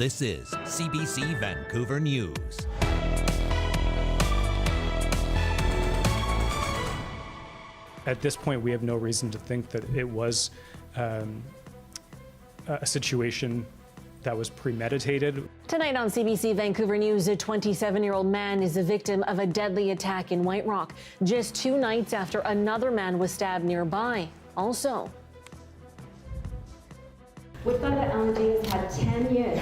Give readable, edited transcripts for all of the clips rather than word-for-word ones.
This is CBC Vancouver News. At this point, we have no reason to think that it was a situation that was premeditated. Tonight on CBC Vancouver News, a 27-year-old man is the victim of a deadly attack in White Rock, just 2 nights after another man was stabbed nearby. Also, Wood Energy has had 10 years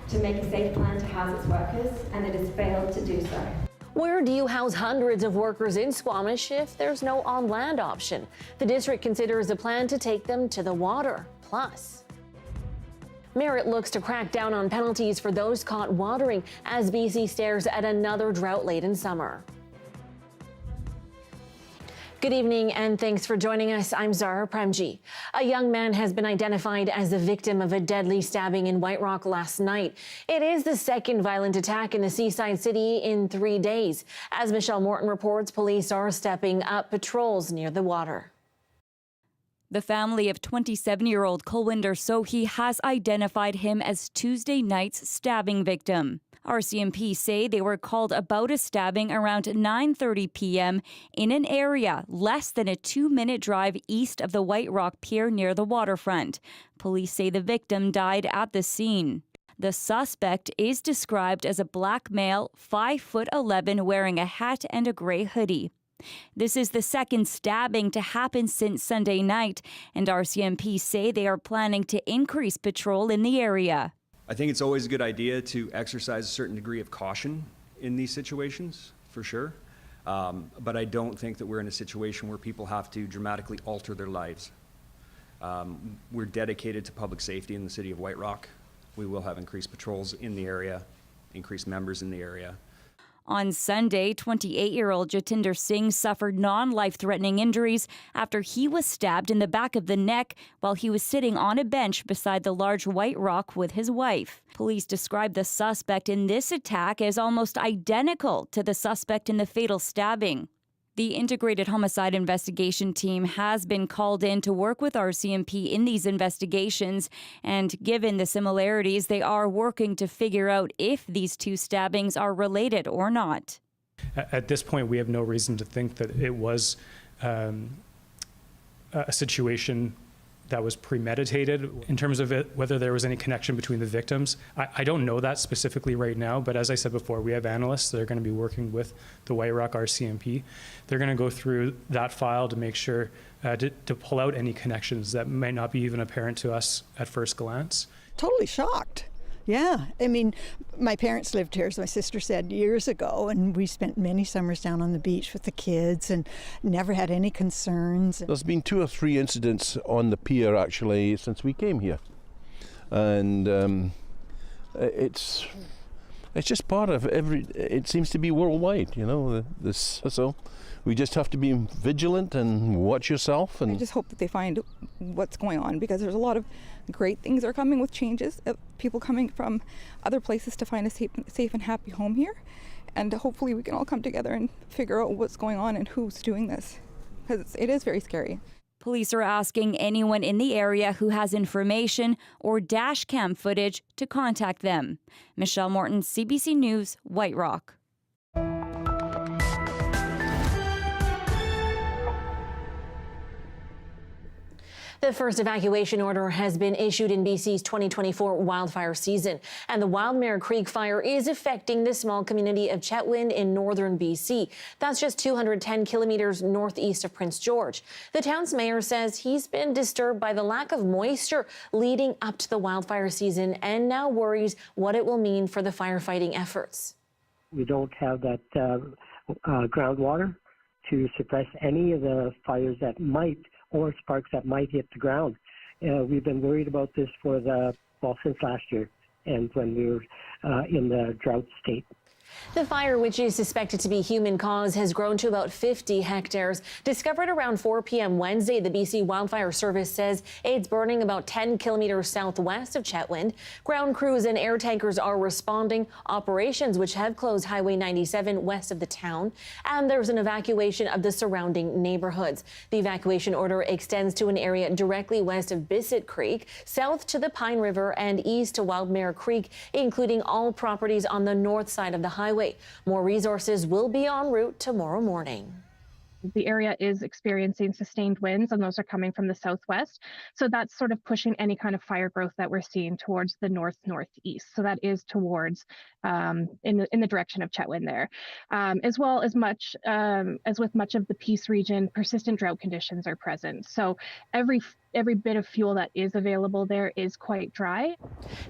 to make a safe plan to house its workers, and it has failed to do so. where do you house hundreds of workers in Squamish if there's no on-land option? The district considers a plan to take them to the water. Plus, Merritt looks to crack down on penalties for those caught watering as BC stares at another drought-laden summer. Good evening and thanks for joining us. I'm Zahra Premji. A young man has been identified as the victim of a deadly stabbing in White Rock last night. It is the second violent attack in the seaside city in 3 days. As Michelle Morton reports, police are stepping up patrols near the water. The family of 27-year-old Kulwinder Sohi has identified him as Tuesday night's stabbing victim. RCMP say they were called about a stabbing around 9:30 p.m. in an area less than a 2-minute drive east of the White Rock Pier near the waterfront. Police say the victim died at the scene. The suspect is described as a black male, 5'11", wearing a hat and a gray hoodie. This is the second stabbing to happen since Sunday night, and RCMP say they are planning to increase patrol in the area. I think it's always a good idea to exercise a certain degree of caution in these situations, for sure. But I don't think that we're in a situation where people have to dramatically alter their lives. We're dedicated to public safety in the city of White Rock. We will have increased patrols in the area, increased members in the area. On Sunday, 28-year-old Jatinder Singh suffered non-life-threatening injuries after he was stabbed in the back of the neck while he was sitting on a bench beside the large White Rock with his wife. Police described the suspect in this attack as almost identical to the suspect in the fatal stabbing. The Integrated Homicide Investigation Team has been called in to work with RCMP in these investigations, and given the similarities, they are working to figure out if these two stabbings are related or not. At this point, we have no reason to think that it was a situation that was premeditated. In terms of whether there was any connection between the victims, I don't know that specifically right now, but as I said before, we have analysts that are going to be working with the White Rock RCMP. They're going to go through that file to make sure to pull out any connections that might not be even apparent to us at first glance. Totally shocked. Yeah, I mean, my parents lived here, as my sister said, years ago, and we spent many summers down on the beach with the kids and never had any concerns. There's been 2 or 3 incidents on the pier, actually, since we came here. And it's just part of it seems to be worldwide, you know, so we just have to be vigilant and watch yourself. And I just hope that they find what's going on, because there's a lot of great things are coming with changes, people coming from other places to find a safe and happy home here, and hopefully we can all come together and figure out what's going on and who's doing this, because it is very scary. Police are asking anyone in the area who has information or dash cam footage to contact them. Michelle Morton, CBC News, White Rock. The first evacuation order has been issued in BC's 2024 wildfire season, and the Wildmere Creek fire is affecting the small community of Chetwynd in northern BC. That's just 210 kilometers northeast of Prince George. The town's mayor says he's been disturbed by the lack of moisture leading up to the wildfire season and now worries what it will mean for the firefighting efforts. We don't have that groundwater to suppress any of the fires that might, or sparks that might hit the ground. We've been worried about this since last year, and when we were in the drought state. The fire, which is suspected to be human caused, has grown to about 50 hectares. Discovered around 4 p.m. Wednesday, the BC Wildfire Service says it's burning about 10 kilometers southwest of Chetwynd. Ground crews and air tankers are responding. Operations which have closed Highway 97 west of the town. And there's an evacuation of the surrounding neighborhoods. The evacuation order extends to an area directly west of Bissett Creek, south to the Pine River, and east to Wildmere Creek, including all properties on the north side of the highway. More resources will be en route tomorrow morning. The area is experiencing sustained winds, and those are coming from the southwest. So that's sort of pushing any kind of fire growth that we're seeing towards the northeast. So that is towards in the direction of Chetwynd there, as well as much as with much of the Peace region, persistent drought conditions are present. So every bit of fuel that is available there is quite dry.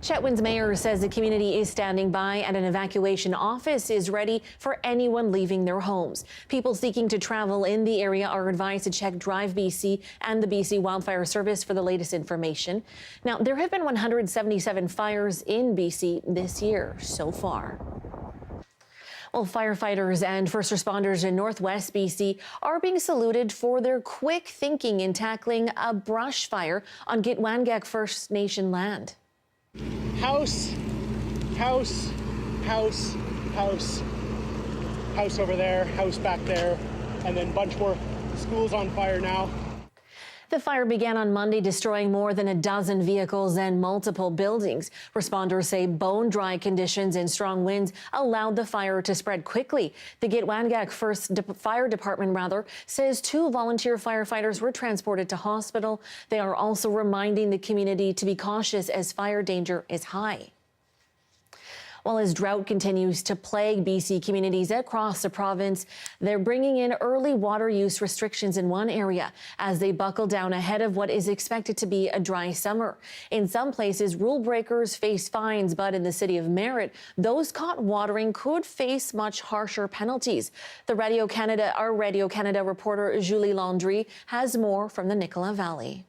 Chetwynd's mayor says the community is standing by and an evacuation office is ready for anyone leaving their homes. People seeking to travel in the area are advised to check Drive BC and the BC Wildfire Service for the latest information. Now, there have been 177 fires in BC this year so far. Well, firefighters and first responders in Northwest BC are being saluted for their quick thinking in tackling a brush fire on Gitwangak First Nation land. House, house, house, house, house over there, house back there, and then a bunch more schools on fire now. The fire began on Monday, destroying more than a dozen vehicles and multiple buildings. Responders say bone-dry conditions and strong winds allowed the fire to spread quickly. The Gitwangak Fire Department says 2 volunteer firefighters were transported to hospital. They are also reminding the community to be cautious as fire danger is high. Well, as drought continues to plague BC communities across the province, they're bringing in early water use restrictions in one area as they buckle down ahead of what is expected to be a dry summer. In some places, rule breakers face fines, but in the city of Merritt, those caught watering could face much harsher penalties. Our Radio Canada reporter Julie Landry has more from the Nicola Valley.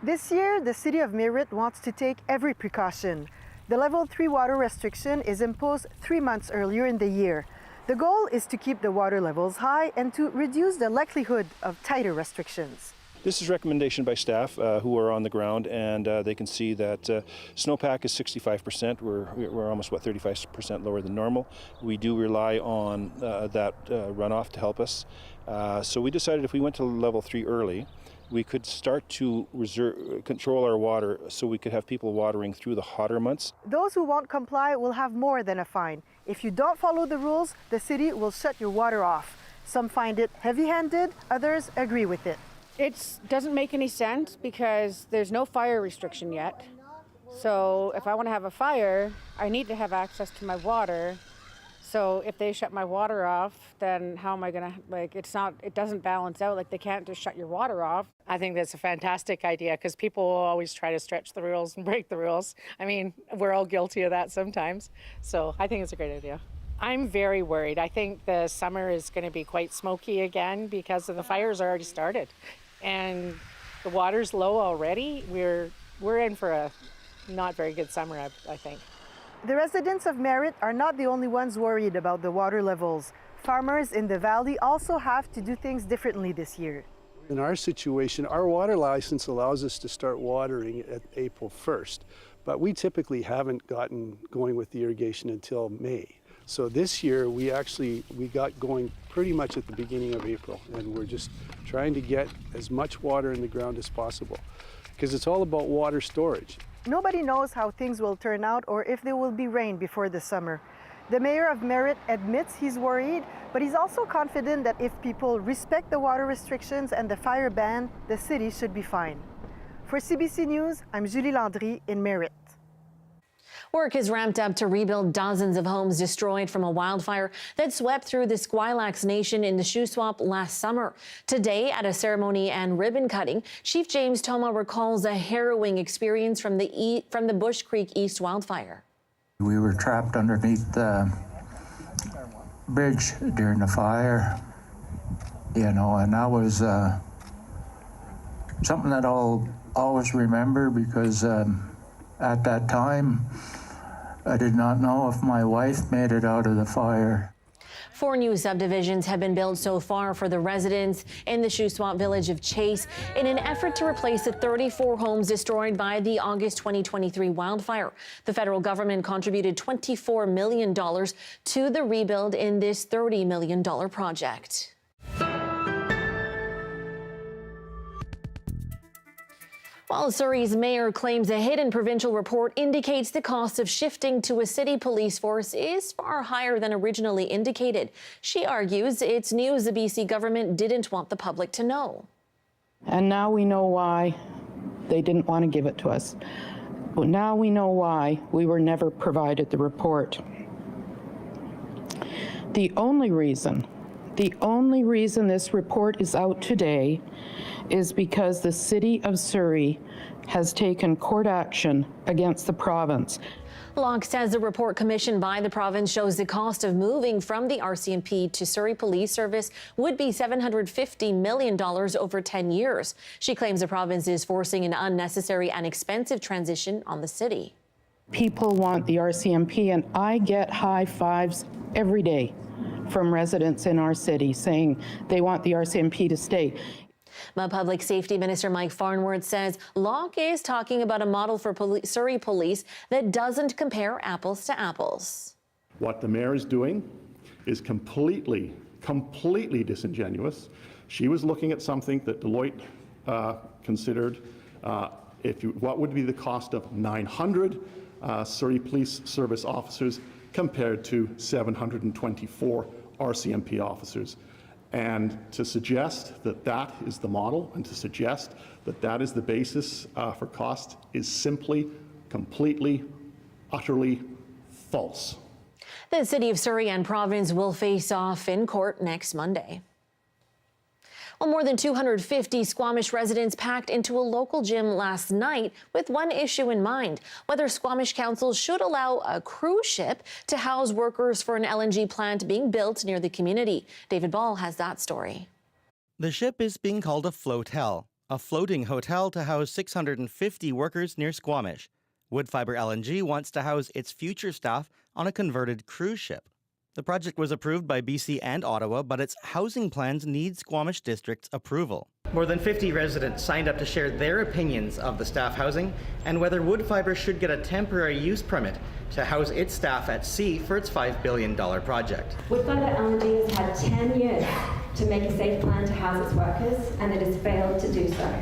This year, the city of Merritt wants to take every precaution. The Level 3 water restriction is imposed 3 months earlier in the year. The goal is to keep the water levels high and to reduce the likelihood of tighter restrictions. This is a recommendation by staff who are on the ground, and they can see that snowpack is 65%. We're almost, 35% lower than normal. We do rely on that runoff to help us. So we decided if we went to Level 3 early, we could start to control our water so we could have people watering through the hotter months. Those who won't comply will have more than a fine. If you don't follow the rules, the city will shut your water off. Some find it heavy-handed, others agree with it. It doesn't make any sense because there's no fire restriction yet. So if I want to have a fire, I need to have access to my water. So if they shut my water off, then how am I going to, it doesn't balance out. Like, they can't just shut your water off. I think that's a fantastic idea because people will always try to stretch the rules and break the rules. I mean, we're all guilty of that sometimes. So I think it's a great idea. I'm very worried. I think the summer is going to be quite smoky again because of the fires already started. And the water's low already. We're in for a not very good summer, I think. The residents of Merritt are not the only ones worried about the water levels. Farmers in the valley also have to do things differently this year. In our situation, our water license allows us to start watering at April 1st, but we typically haven't gotten going with the irrigation until May. So this year, we got going pretty much at the beginning of April, and we're just trying to get as much water in the ground as possible, because it's all about water storage. Nobody knows how things will turn out or if there will be rain before the summer. The mayor of Merritt admits he's worried, but he's also confident that if people respect the water restrictions and the fire ban, the city should be fine. For CBC News, I'm Julie Landry in Merritt. Work is ramped up to rebuild dozens of homes destroyed from a wildfire that swept through the Squamish Nation in the Shuswap last summer. Today, at a ceremony and ribbon cutting, Chief James Toma recalls a harrowing experience from the Bush Creek East wildfire. We were trapped underneath the bridge during the fire, and that was something that I'll always remember because at that time, I did not know if my wife made it out of the fire. 4 new subdivisions have been built so far for the residents in the Shuswap village of Chase in an effort to replace the 34 homes destroyed by the August 2023 wildfire. The federal government contributed $24 million to the rebuild in this $30 million project. While Surrey's mayor claims a hidden provincial report indicates the cost of shifting to a city police force is far higher than originally indicated. She argues it's news the BC government didn't want the public to know. And now we know why they didn't want to give it to us. But now we know why we were never provided the report. The only reason this report is out today is because the City of Surrey has taken court action against the province. Locke says the report commissioned by the province shows the cost of moving from the RCMP to Surrey Police Service would be $750 million over 10 years. She claims the province is forcing an unnecessary and expensive transition on the city. People want the RCMP, and I get high fives every day from residents in our city saying they want the RCMP to stay. Public Safety Minister Mike Farnworth says Locke is talking about a model for Surrey Police that doesn't compare apples to apples. What the mayor is doing is completely disingenuous. She was looking at something that Deloitte considered what would be the cost of 900 Surrey Police Service officers compared to 724 RCMP officers. And to suggest that that is the model and to suggest that that is the basis for cost is simply, completely, utterly false. The City of Surrey and province will face off in court next Monday. Well, more than 250 Squamish residents packed into a local gym last night with one issue in mind: whether Squamish Council should allow a cruise ship to house workers for an LNG plant being built near the community. David Ball has that story. The ship is being called a floatel, a floating hotel to house 650 workers near Squamish. Woodfibre LNG wants to house its future staff on a converted cruise ship. The project was approved by BC and Ottawa, but its housing plans need Squamish District's approval. More than 50 residents signed up to share their opinions of the staff housing and whether Woodfibre should get a temporary use permit to house its staff at sea for its $5 billion project. Woodfibre LNG has had 10 years to make a safe plan to house its workers, and it has failed to do so.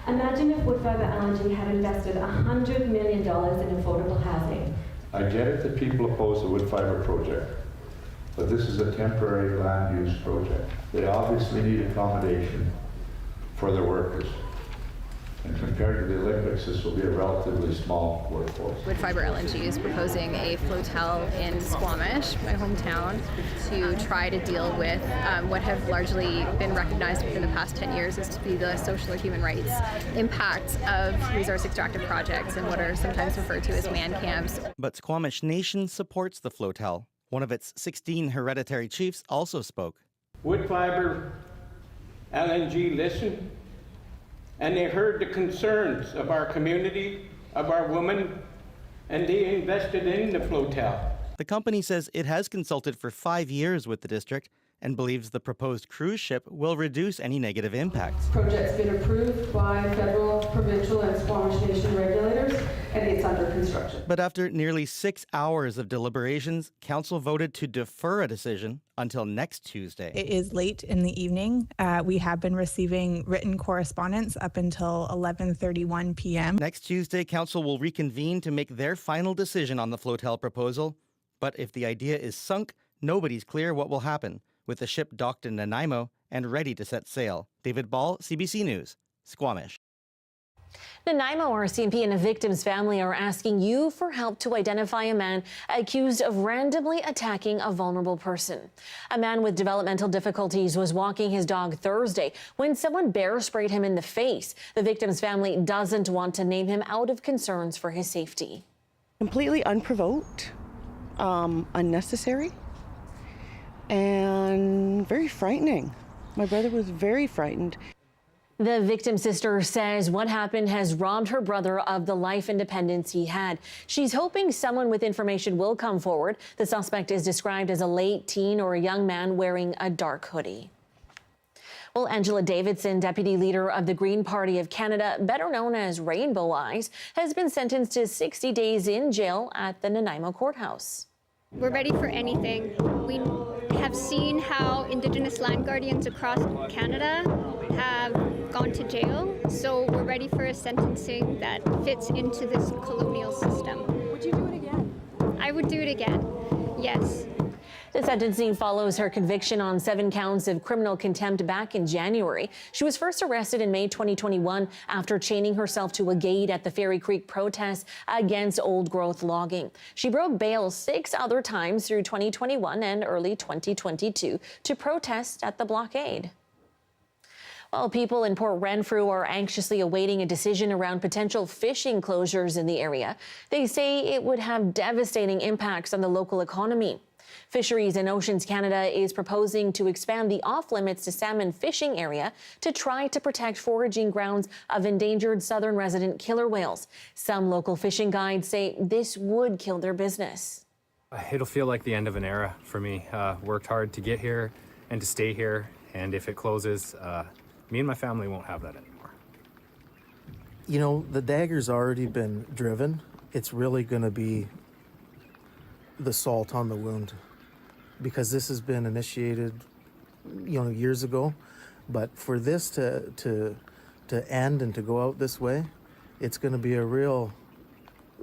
Imagine if Woodfibre LNG had invested $100 million in affordable housing. I get it that people oppose the Woodfibre project, but this is a temporary land use project. They obviously need accommodation for their workers. And compared to the Olympics, this will be a relatively small workforce. Woodfibre LNG is proposing a floatel in Squamish, my hometown, to try to deal with what have largely been recognized within the past 10 years as to be the social or human rights impacts of resource extractive projects and what are sometimes referred to as man camps. But Squamish Nation supports the floatel. One of its 16 hereditary chiefs also spoke. Woodfibre LNG listened, and they heard the concerns of our community, of our women, and they invested in the floatel. The company says it has consulted for 5 years with the district and believes the proposed cruise ship will reduce any negative impacts. Project's been approved by federal, provincial, and Squamish Nation regulators, and it's under construction. But after nearly 6 hours of deliberations, council voted to defer a decision until next Tuesday. It is late in the evening. We have been receiving written correspondence up until 11:31 p.m. Next Tuesday, council will reconvene to make their final decision on the floatel proposal. But if the idea is sunk, nobody's clear what will happen, with the ship docked in Nanaimo and ready to set sail. David Ball, CBC News, Squamish. Nanaimo RCMP and a victim's family are asking you for help to identify a man accused of randomly attacking a vulnerable person. A man with developmental difficulties was walking his dog Thursday when someone bear sprayed him in the face. The victim's family doesn't want to name him out of concerns for his safety. Completely unprovoked, unnecessary, and very frightening. My brother was very frightened. The victim's sister says what happened has robbed her brother of the life independence he had. She's hoping someone with information will come forward. The suspect is described as a late teen or a young man wearing a dark hoodie. Well, Angela Davidson, deputy leader of the Green Party of Canada, better known as Rainbow Eyes, has been sentenced to 60 days in jail at the Nanaimo courthouse. We're ready for anything. We have seen how Indigenous land guardians across Canada have gone to jail, so we're ready for a sentencing that fits into this colonial system. Would you do it again? I would do it again, yes. The sentencing follows her conviction on 7 counts of criminal contempt back in January. She was first arrested in May 2021 after chaining herself to a gate at the Fairy Creek protests against old-growth logging. She broke bail 6 other times through 2021 and early 2022 to protest at the blockade. Well, people in Port Renfrew are anxiously awaiting a decision around potential fishing closures in the area. They say it would have devastating impacts on the local economy. Fisheries and Oceans Canada is proposing to expand the off-limits to salmon fishing area to try to protect foraging grounds of endangered southern resident killer whales. Some local fishing guides say this would kill their business. It'll feel like the end of an era for me. Worked hard to get here and to stay here, and if it closes, me and my family won't have that anymore. You know, the dagger's already been driven. It's really going to be the salt on the wound, because this has been initiated, years ago. But for this to end and to go out this way, it's going to be a real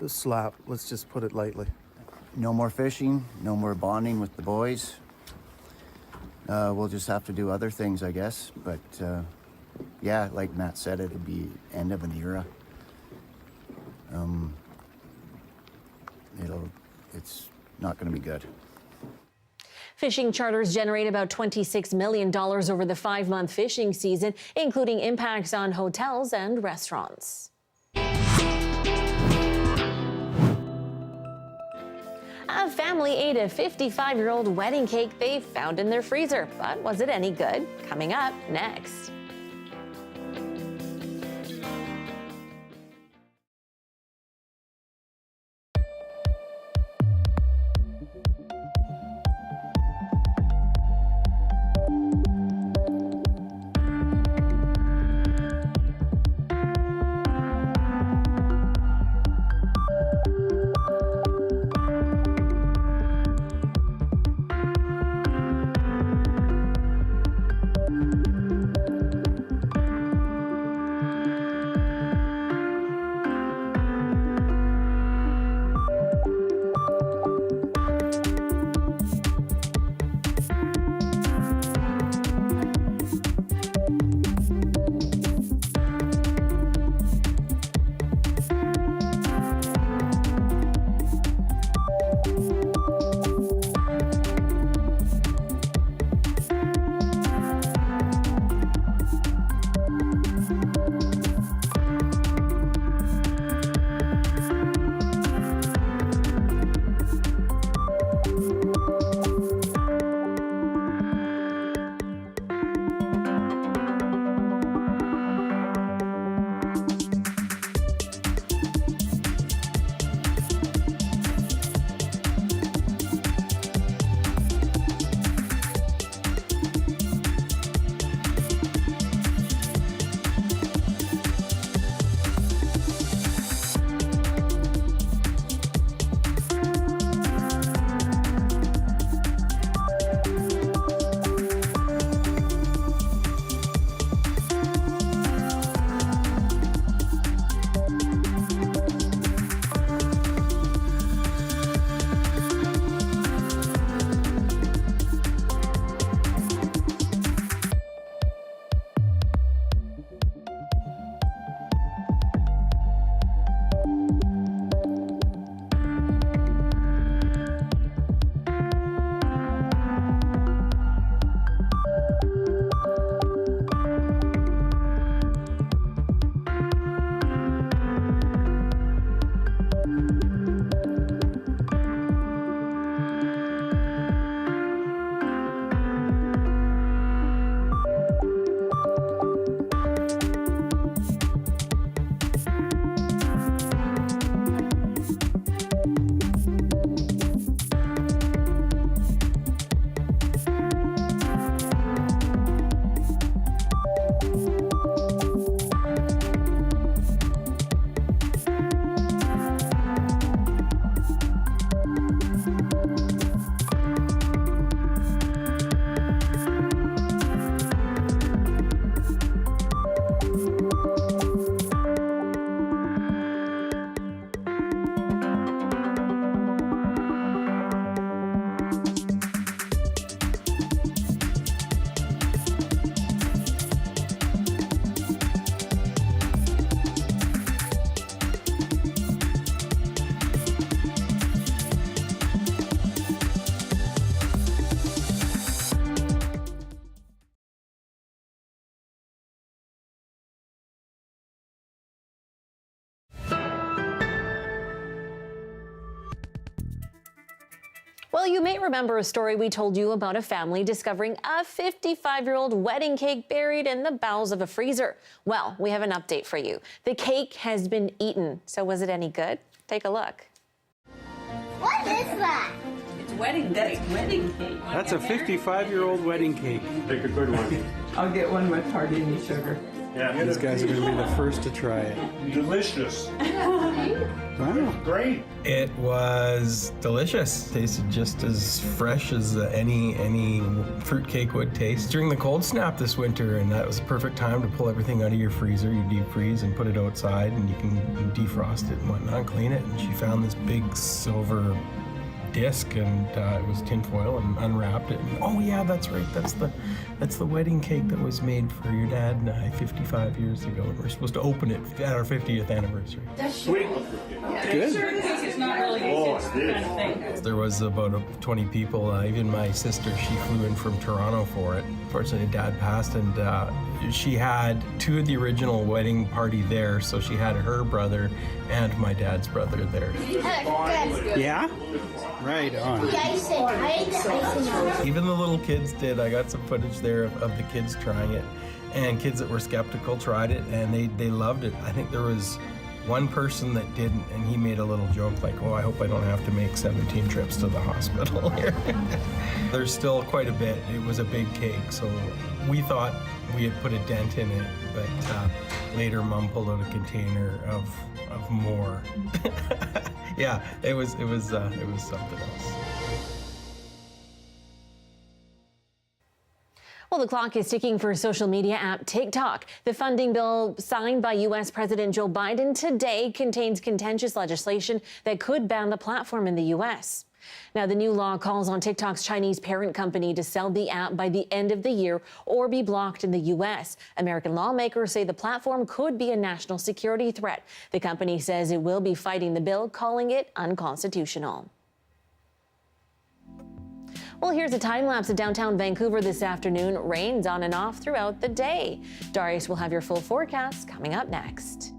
slap. Let's just put it lightly. No more fishing, no more bonding with the boys. We'll just have to do other things, I guess. But yeah, like Matt said, it'll be end of an era. It's not going to be good. Fishing charters generate about $26 million over the 5-month fishing season, including impacts on hotels and restaurants. A family ate a 55-year-old wedding cake they found in their freezer. But was it any good? Coming up next. Well, you may remember a story we told you about a family discovering a 55-year-old wedding cake buried in the bowels of a freezer. Well, we have an update for you. The cake has been eaten. So was it any good? Take a look. What is that? It's wedding cake. Wedding cake. That's a 55-year-old wedding cake. Take a good one. I'll get one with hardini sugar. Yeah, these guys are going to be the first to try it. Delicious. Wow. Great. It was delicious. Tasted just as fresh as any fruit cake would taste. During the cold snap this winter, and that was the perfect time to pull everything out of your freezer. You deep freeze and put it outside, and you can defrost it and whatnot, clean it. And she found this big silver disc, and it was tinfoil, and unwrapped it. And, oh yeah, that's right. That's the wedding cake that was made for your dad and I 55 years ago. And we're supposed to open it at our 50th anniversary. That's sweet. Good. Sure, it's not really a kind of thing. There was about 20 people. Even my sister, she flew in from Toronto for it. Fortunately, Dad passed, and she had two of the original wedding party there. So she had her brother and my dad's brother there. Yeah? Right on. Even the little kids did. I got some footage there of the kids trying it, and kids that were skeptical tried it, and they loved it. I think there was one person that didn't, and he made a little joke like, oh, I hope I don't have to make 17 trips to the hospital here. There's still quite a bit. It was a big cake, so we thought we had put a dent in it, but later Mom pulled out a container of more. Yeah, it was something else. Well, the clock is ticking for social media app TikTok. The funding bill signed by U.S. President Joe Biden today contains contentious legislation that could ban the platform in the U.S. Now, the new law calls on TikTok's Chinese parent company to sell the app by the end of the year or be blocked in the U.S. American lawmakers say the platform could be a national security threat. The company says it will be fighting the bill, calling it unconstitutional. Well, here's a time-lapse of downtown Vancouver this afternoon. Rains on and off throughout the day. Darius will have your full forecast coming up next.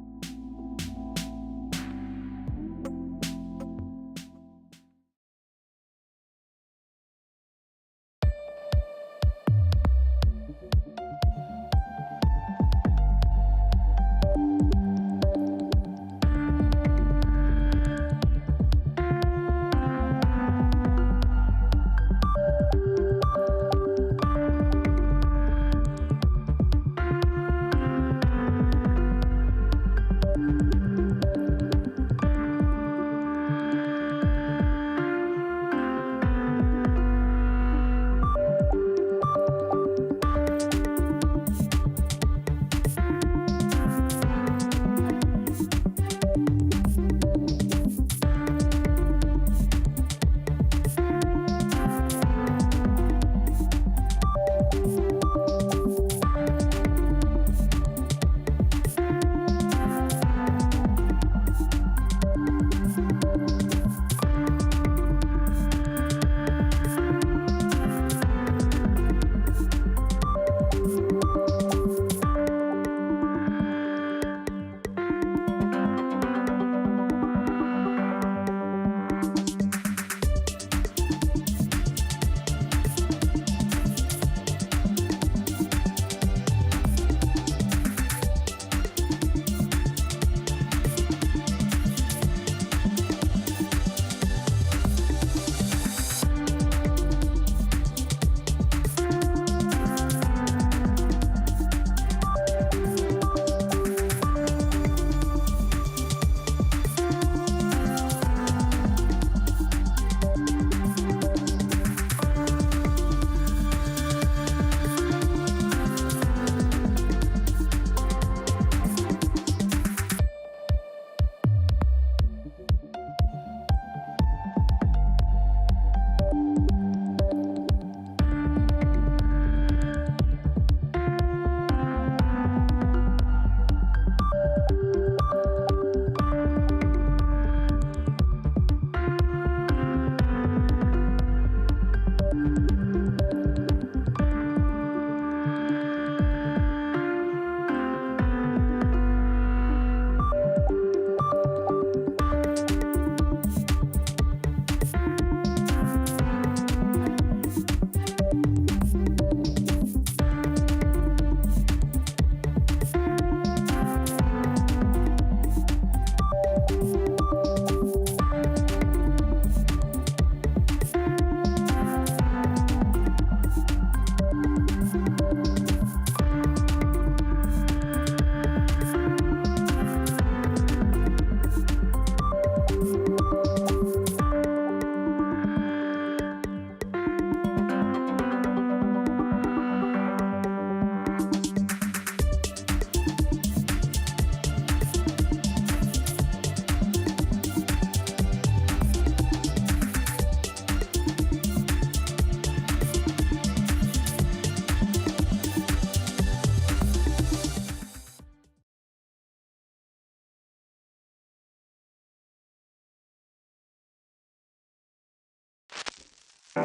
So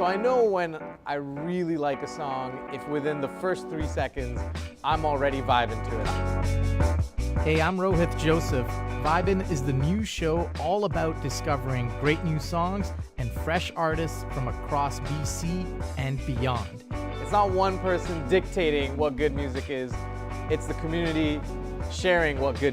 I know when I really like a song, if within the first 3 seconds, I'm already vibing to it. Hey, I'm Rohith Joseph. Vibin' is the new show all about discovering great new songs and fresh artists from across BC and beyond. It's not one person dictating what good music is, it's the community sharing what good music is.